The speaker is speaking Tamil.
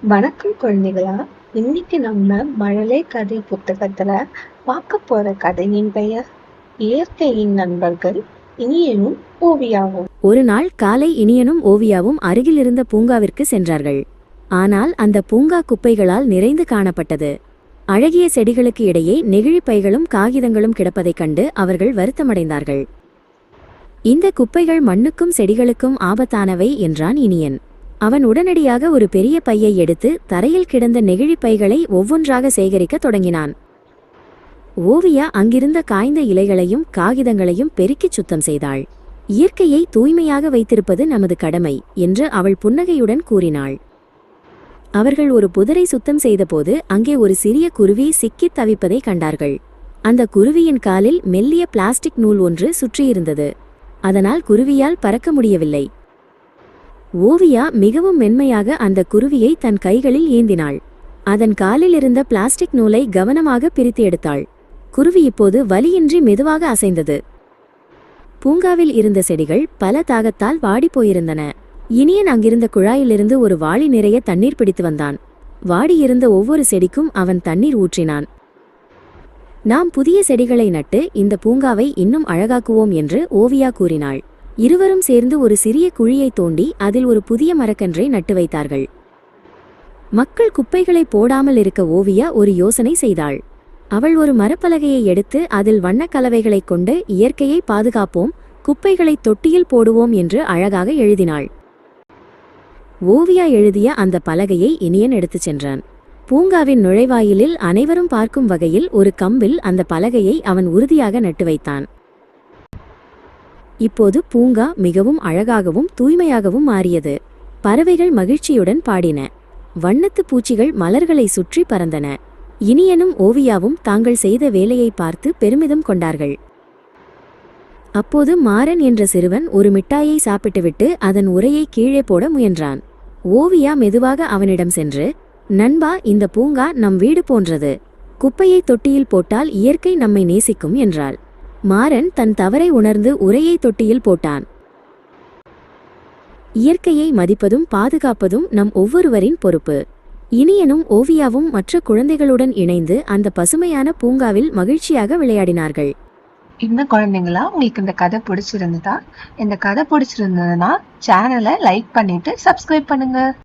வணக்கம் குழந்தைகளா. இன்னைக்கு நம்ம மழலை கதை புத்தகத்துல பார்க்க போற கதையின் பெயர் இயற்கையின் நண்பர்கள் இனியனும் ஓவியாவும். ஒரு நாள் காலை இனியனும் ஓவியாவும் அருகில் இருந்த பூங்காவிற்கு சென்றார்கள். ஆனால் அந்த பூங்கா குப்பைகளால் நிறைந்து காணப்பட்டது. அழகிய செடிகளுக்கு இடையே நெகிழி பைகளும் காகிதங்களும் கிடப்பதைக் கண்டு அவர்கள் வருத்தமடைந்தார்கள். இந்த குப்பைகள் மண்ணுக்கும் செடிகளுக்கும் ஆபத்தானவை என்றான் இனியன். அவன் உடனடியாக ஒரு பெரிய பையை எடுத்து தரையில் கிடந்த நெகிழி பைகளை ஒவ்வொன்றாக சேகரிக்க தொடங்கினான். ஓவியா அங்கிருந்த காய்ந்த இலைகளையும் காகிதங்களையும் பெருக்கிச் சுத்தம் செய்தாள். இயற்கையை தூய்மையாக வைத்திருப்பது நமது கடமை என்று அவள் புன்னகையுடன் கூறினாள். அவர்கள் ஒரு புதரை சுத்தம் செய்தபோது அங்கே ஒரு சிறிய குருவி சிக்கித் தவிப்பதை கண்டார்கள். அந்த குருவியின் காலில் மெல்லிய பிளாஸ்டிக் நூல் ஒன்று சுற்றியிருந்தது. அதனால் குருவியால் பறக்க முடியவில்லை. ஓவியா மிகவும் மென்மையாக அந்த குருவியை தன் கைகளில் ஏந்தினாள். அதன் காலில் இருந்த பிளாஸ்டிக் நூலை கவனமாக பிரித்து எடுத்தாள். குருவி இப்போது வலியின்றி மெதுவாக அசைந்தது. பூங்காவில் இருந்த செடிகள் பல தாகத்தால் வாடிப்போயிருந்தன. இனியன் அங்கிருந்த குழாயிலிருந்து ஒரு வாளி நிறைய தண்ணீர் பிடித்து வந்தான். வாடியிருந்த ஒவ்வொரு செடிக்கும் அவன் தண்ணீர் ஊற்றினான். நாம் புதிய செடிகளை நட்டு இந்த பூங்காவை இன்னும் அழகாக்குவோம் என்று ஓவியா கூறினாள். இருவரும் சேர்ந்து ஒரு சிறிய குழியை தோண்டி அதில் ஒரு புதிய மரக்கன்றை நட்டு வைத்தார்கள். மக்கள் குப்பைகளை போடாமல் இருக்க ஓவியா ஒரு யோசனை செய்தாள். அவள் ஒரு மரப்பலகையை எடுத்து அதில் வண்ணக்கலவைகளைக் கொண்டு இயற்கையை பாதுகாப்போம், குப்பைகளை தொட்டியில் போடுவோம் என்று அழகாக எழுதினாள். ஓவியா எழுதிய அந்த பலகையை இனியன் எடுத்துச் சென்றான். பூங்காவின் நுழைவாயிலில் அனைவரும் பார்க்கும் வகையில் ஒரு கம்பில் அந்த பலகையை அவன் உறுதியாக நட்டு வைத்தான். இப்போது பூங்கா மிகவும் அழகாகவும் தூய்மையாகவும் மாறியது. பறவைகள் மகிழ்ச்சியுடன் பாடின. வண்ணத்து பூச்சிகள் மலர்களை சுற்றி பறந்தன. இனியனும் ஓவியாவும் தாங்கள் செய்த வேலையை பார்த்து பெருமிதம் கொண்டார்கள். அப்போது மாறன் என்ற சிறுவன் ஒரு மிட்டாயை சாப்பிட்டுவிட்டு அதன் உரையை கீழே போட முயன்றான். ஓவியா மெதுவாக அவனிடம் சென்று, நண்பா, இந்த பூங்கா நம் வீடு போன்றது. குப்பையை தொட்டியில் போட்டால் இயற்கை நம்மை நேசிக்கும் என்றாள். மாறன் தன் தவறை உணர்ந்து உரையை தொட்டியில் போட்டான். இயற்கையை மதிப்பதும் பாதுகாப்பதும் நம் ஒவ்வொருவரின் பொறுப்பு. இனியனும் ஓவியாவும் மற்ற குழந்தைகளுடன் இணைந்து அந்த பசுமையான பூங்காவில் மகிழ்ச்சியாக விளையாடினார்கள். என்ன குழந்தைங்களா, உங்களுக்கு இந்த கதை பிடிச்சிருந்ததா? இந்த கதை பிடிச்சிருந்ததுன்னா சேனலை லைக் பண்ணிட்டு சப்ஸ்கிரைப் பண்ணுங்க.